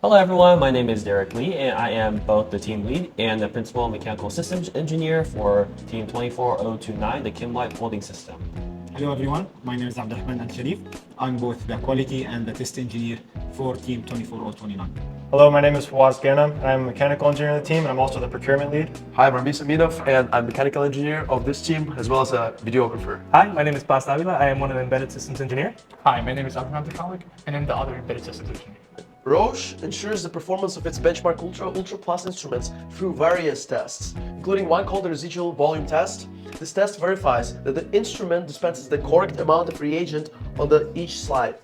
Hello everyone, my name is Derek Lee and I am both the team lead and the principal mechanical systems engineer for team 24029, the Kimwipe folding system. Hello everyone, my name is Abdulrahman Al Sharif. I'm both the quality and the test engineer for team 24029. Hello, my name is Fawaz Ghanem. I'm a mechanical engineer on the team and I'm also the procurement lead. Hi, I'm Ramis Aminov and I'm mechanical engineer of this team as well as a videographer. Hi, my name is Bas Davila. I am one of the embedded systems engineer. Hi, my name is Abraham Takalik, and I'm the other embedded systems engineer. Roche ensures the performance of its benchmark Ultra Plus instruments through various tests, including one called the residual volume test. This test verifies that the instrument dispenses the correct amount of reagent on each slide.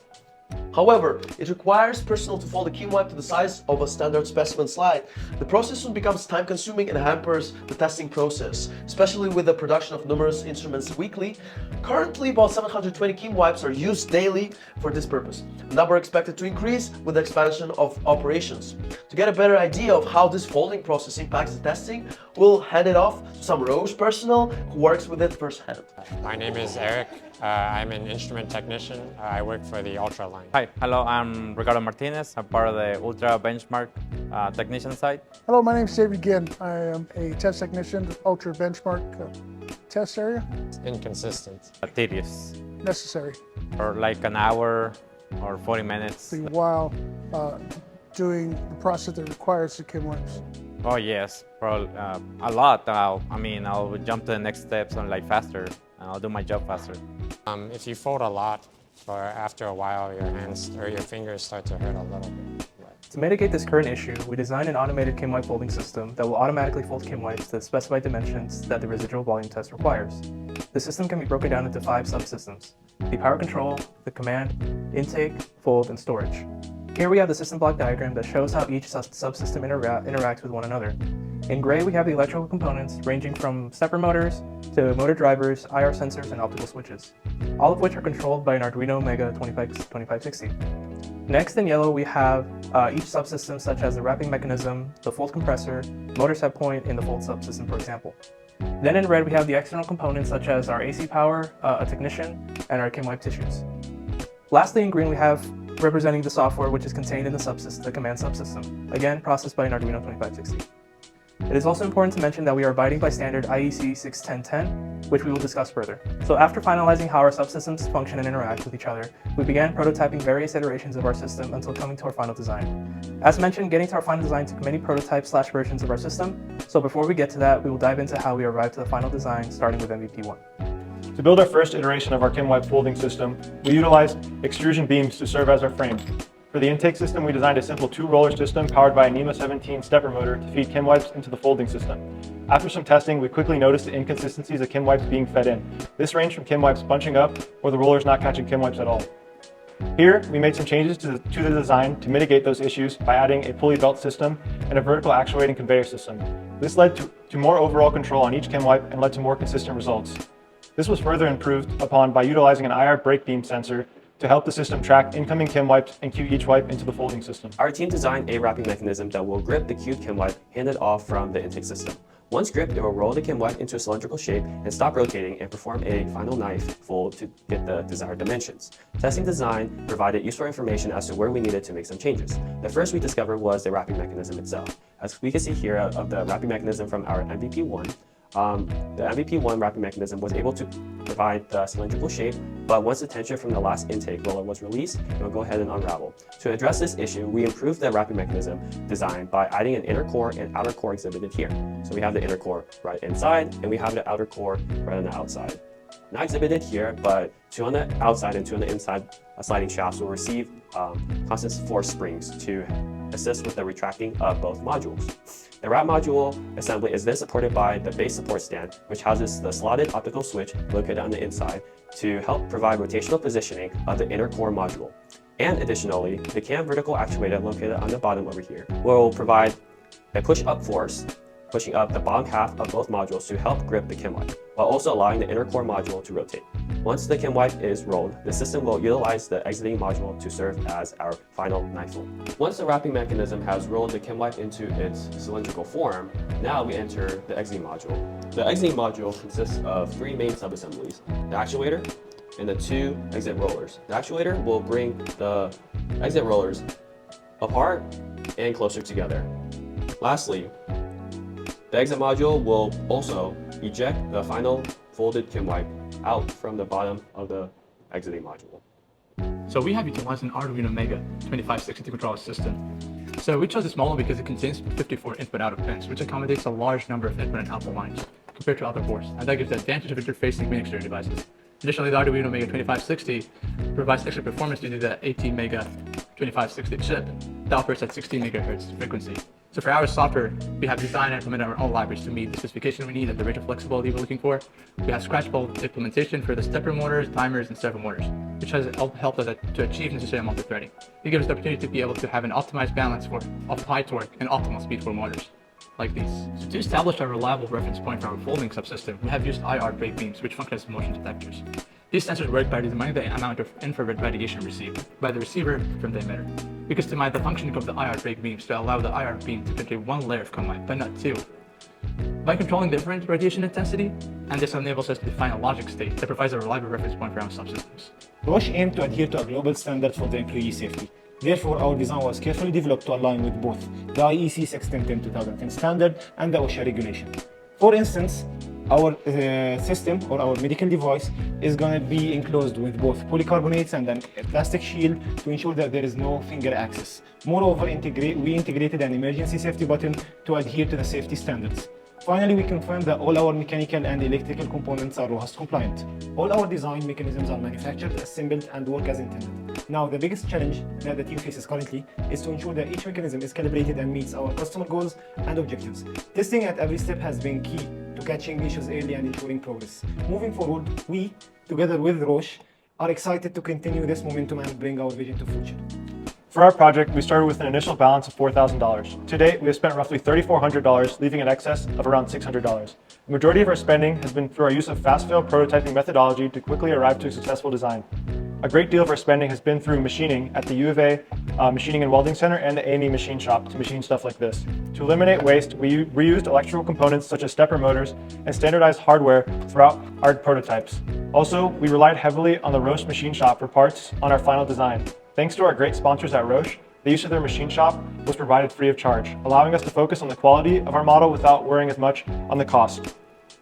However, it requires personnel to fold the Kimwipe to the size of a standard specimen slide. The process soon becomes time-consuming and hampers the testing process, especially with the production of numerous instruments weekly. Currently, about 720 Kimwipes are used daily for this purpose. The number expected to increase with the expansion of operations. To get a better idea of how this folding process impacts the testing, we'll hand it off to some Roche personnel who works with it firsthand. My name is Eric. I'm an instrument technician. I work for the Ultra line. Hi, hello, I'm Ricardo Martinez. I'm part of the Ultra Benchmark technician side. Hello, my name is David Ginn. I am a test technician, Ultra Benchmark test area. Inconsistent. Tedious, Necessary. for like an hour or 40 minutes. While doing the process that requires the Kimwipes. Oh yes, a lot. I'll jump to the next steps and like faster, and I'll do my job faster. If you fold a lot, or after a while, your hands or your fingers start to hurt a little bit. To mitigate this current issue, we designed an automated Kimwipe folding system that will automatically fold Kimwipes to the specified dimensions that the residual volume test requires. The system can be broken down into 5 subsystems: the power control, the command, intake, fold, and storage. Here we have the system block diagram that shows how each subsystem interacts with one another. In gray, we have the electrical components ranging from stepper motors to motor drivers, IR sensors, and optical switches, all of which are controlled by an Arduino Mega 2560. Next, in yellow, we have each subsystem such as the wrapping mechanism, the fold compressor, motor set point, and the fold subsystem, for example. Then in red, we have the external components such as our AC power, a technician, and our Kimwipe tissues. Lastly, in green, we have representing the software which is contained in the command subsystem, again processed by an Arduino 2560. It is also important to mention that we are abiding by standard IEC 61010, which we will discuss further. So after finalizing how our subsystems function and interact with each other, we began prototyping various iterations of our system until coming to our final design. As mentioned, getting to our final design took many prototypes/versions of our system, so before we get to that, we will dive into how we arrived to the final design, starting with MVP1. To build our first iteration of our Kimwipe folding system, we utilized extrusion beams to serve as our frame. For the intake system, we designed a simple 2-roller system powered by a NEMA 17 stepper motor to feed Kimwipes into the folding system. After some testing, we quickly noticed the inconsistencies of Kimwipes being fed in. This ranged from Kimwipes bunching up or the rollers not catching Kimwipes at all. Here, we made some changes to the design to mitigate those issues by adding a pulley belt system and a vertical actuating conveyor system. This led to more overall control on each Kimwipe and led to more consistent results. This was further improved upon by utilizing an IR brake beam sensor to help the system track incoming Kimwipes and cue each wipe into the folding system. Our team designed a wrapping mechanism that will grip the cued Kimwipe handed off from the intake system. Once gripped, it will roll the Kimwipe into a cylindrical shape and stop rotating and perform a final knife fold to get the desired dimensions. Testing design provided useful information as to where we needed to make some changes. The first we discovered was the wrapping mechanism itself. As we can see here of the wrapping mechanism from our MVP1, the MVP1 wrapping mechanism was able to provide the cylindrical shape, but once the tension from the last intake roller was released, it will go ahead and unravel. To address this issue, we improved the wrapping mechanism design by adding an inner core and outer core exhibited here. So we have the inner core right inside, and we have the outer core right on the outside. Not exhibited here, but 2 on the outside and 2 on the inside sliding shafts will receive constant force springs to assist with the retracting of both modules. The wrap module assembly is then supported by the base support stand, which houses the slotted optical switch located on the inside to help provide rotational positioning of the inner core module. And additionally, the cam vertical actuator located on the bottom over here will provide a push-up force, pushing up the bottom half of both modules to help grip the Kimwipe, while also allowing the inner core module to rotate. Once the Kimwipe is rolled, the system will utilize the exiting module to serve as our final knife fold. Once the wrapping mechanism has rolled the Kimwipe into its cylindrical form, now we enter the exiting module. The exiting module consists of 3 main subassemblies: the actuator and the 2 exit rollers. The actuator will bring the exit rollers apart and closer together. Lastly, the exit module will also eject the final folded Kimwipe out from the bottom of the exiting module. So we have utilized an Arduino Mega 2560 controller system. So we chose this model because it contains 54 input-output pins, which accommodates a large number of input and output lines compared to other boards, and that gives the advantage of interfacing many exterior devices. Additionally, the Arduino Mega 2560 provides extra performance due to the AT Mega 2560 chip that operates at 16 MHz frequency. So for our software, we have designed and implemented our own libraries to meet the specification we need and the range of flexibility we're looking for. We have scratchable implementation for the stepper motors, timers, and servo motors, which has helped us to achieve necessary multi-threading. It gives us the opportunity to be able to have an optimized balance of high torque and optimal speed for motors, like these. So to establish a reliable reference point for our folding subsystem, we have used IR brake beams, which function as motion detectors. These sensors work by determining the amount of infrared radiation received by the receiver from the emitter. We customize the functioning of the IR brake beams to allow the IR beam to penetrate one layer of Kimwipe, but not two, by controlling different radiation intensity, and this enables us to define a logic state that provides a reliable reference point for our subsystems. Roche aimed to adhere to a global standard for the employee safety. Therefore, our design was carefully developed to align with both the IEC 610-2010 standard and the OSHA regulation. For instance, our system or our medical device is going to be enclosed with both polycarbonates and a plastic shield to ensure that there is no finger access. Moreover, we integrated an emergency safety button to adhere to the safety standards. Finally, we confirm that all our mechanical and electrical components are RoHS compliant. All our design mechanisms are manufactured, assembled, and work as intended. Now, the biggest challenge that the team faces currently is to ensure that each mechanism is calibrated and meets our customer goals and objectives. Testing at every step has been key to catching issues early and ensuring progress. Moving forward, we, together with Roche, are excited to continue this momentum and bring our vision to future. For our project, we started with an initial balance of $4,000. To date, we have spent roughly $3,400, leaving an excess of around $600. The majority of our spending has been through our use of fast-fail prototyping methodology to quickly arrive to a successful design. A great deal of our spending has been through machining at the U of A Machining and Welding Center and the AME Machine Shop to machine stuff like this. To eliminate waste, we reused electrical components such as stepper motors and standardized hardware throughout our prototypes. Also, we relied heavily on the Roche Machine Shop for parts on our final design. Thanks to our great sponsors at Roche, the use of their machine shop was provided free of charge, allowing us to focus on the quality of our model without worrying as much on the cost.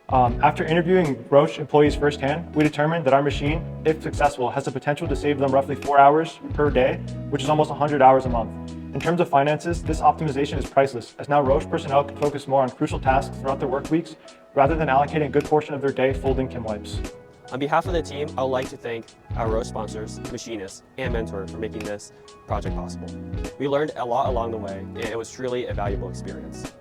After interviewing Roche employees firsthand, we determined that our machine, if successful, has the potential to save them roughly 4 hours per day, which is almost 100 hours a month. In terms of finances, this optimization is priceless, as now Roche personnel can focus more on crucial tasks throughout their work weeks, rather than allocating a good portion of their day folding Kimwipes. On behalf of the team, I would like to thank our Roche sponsors, machinists, and mentor for making this project possible. We learned a lot along the way, and it was truly a valuable experience.